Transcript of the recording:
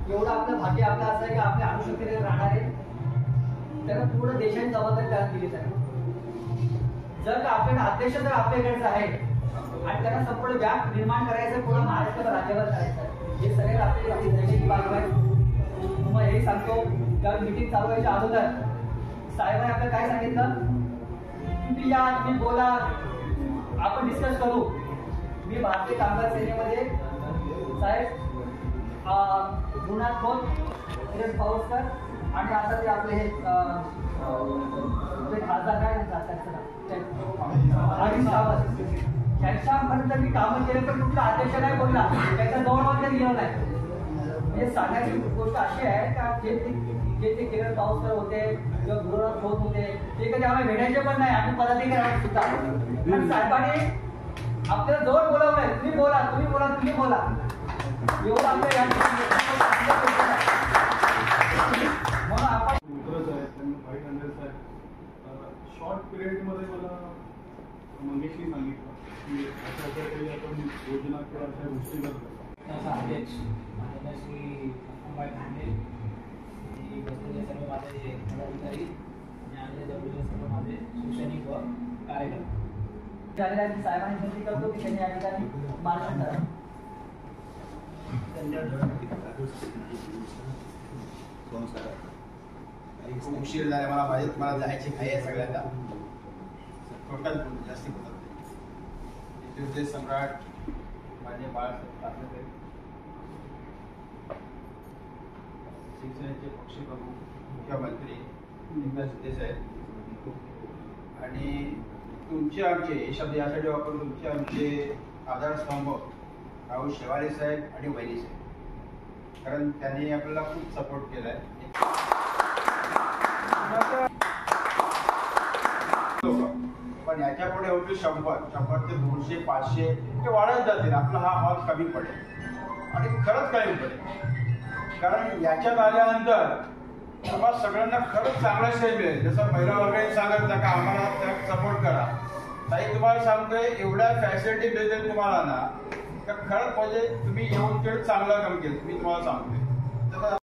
एवढं आपलं भाग्य आपलं असं आहे की आपले अनुशक्तीने राहणारे त्यांना पूर्ण देशाची जबाबदारी त्याला दिली जाते. जर का आपल्याकडे अध्यक्ष जर आपल्याकडचं आहे आणि त्यांना संपूर्ण व्याप निर्माण करायचं, पूर्ण महाराष्ट्र राज्यावर करायचं, हे सगळे आपली देशाची बाजू आहे. तुम्हाला हे सांगतो का मीटिंग चालू व्हायच्या अगोदर साहेबांनी आपल्याला काय सांगितलं, तुम्ही या, तुम्ही बोला, आपण डिस्कस करू. मी भारतीय कामगार सेनेमध्ये साहेब गुरुनाथ खोत, किरण पाऊसकर आणि आता ते आपले हे खासदार काय त्यांच्यापर्यंत मी कामं केले, पण कुठला अध्यक्ष नाही बोलला, त्याचा जवळ गेलं नाही. हे सांगायची गोष्ट अशी आहे का जे ते किरण पाऊसकर होते किंवा गुरुनाथ खोत होते ते कधी आम्हाला भेटायचे पण नाही. आम्ही पदाधिकारी सुद्धा पण साहेबांनी आपल्याला जवळ बोलावलंय, तुम्ही बोला, तुम्ही बोला, तुम्ही बोला, एवढं आपल्या म्हणून आपण शॉर्ट पिरियड मध्ये मला मंगेशनी सांगितलं की अशा काही आपण योजना किंवा अशा गोष्टी करतो. अध्यक्ष श्री अंबाई ठाणे, सर्व माझे पदाधिकारी आणि सर्व माझे शिक्षणिक व कार्यकर्ते झालेल्या साहेबांनी विनंती करतो की त्यांनी या ठिकाणी मार्गदर्शन करावं. खूप उशीर झाला मला, माहिती मला जायची घाई आहे सगळ्यांना. टोटल जास्ती होतात सम्राट माझे बाळासाहेब ठाकरे, शिवसेनेचे पक्षप्रमुख मुख्यमंत्री एकनाथ शिंदे साहेब आणि तुमचे आमचे हे शब्द यासाठी वापरून तुमचे आमचे आधारस्तंभ राहुल शेवाळे साहेब आणि वैरी साहेब, कारण त्यांनी आपल्याला खूप सपोर्ट केलाय. पण याच्या पुढे होते 100 ते 200 500 ते वाढत जातील. आपला हा हॉल कमी पडेल आणि खरंच कमी पडेल, कारण याच्यात आल्यानंतर तुम्हाला सगळ्यांना खरंच चांगला श्रेय मिळेल. जसं महिला वगैरे सांगत ना का आम्हाला त्यात सपोर्ट करा, ताई तुम्हाला सांगतोय एवढ्या फॅसिलिटी मिळतील तुम्हाला ना, तर खरंच म्हणजे तुम्ही येऊन चांगलं काम केलं, मी तुम्हाला सांगतोय.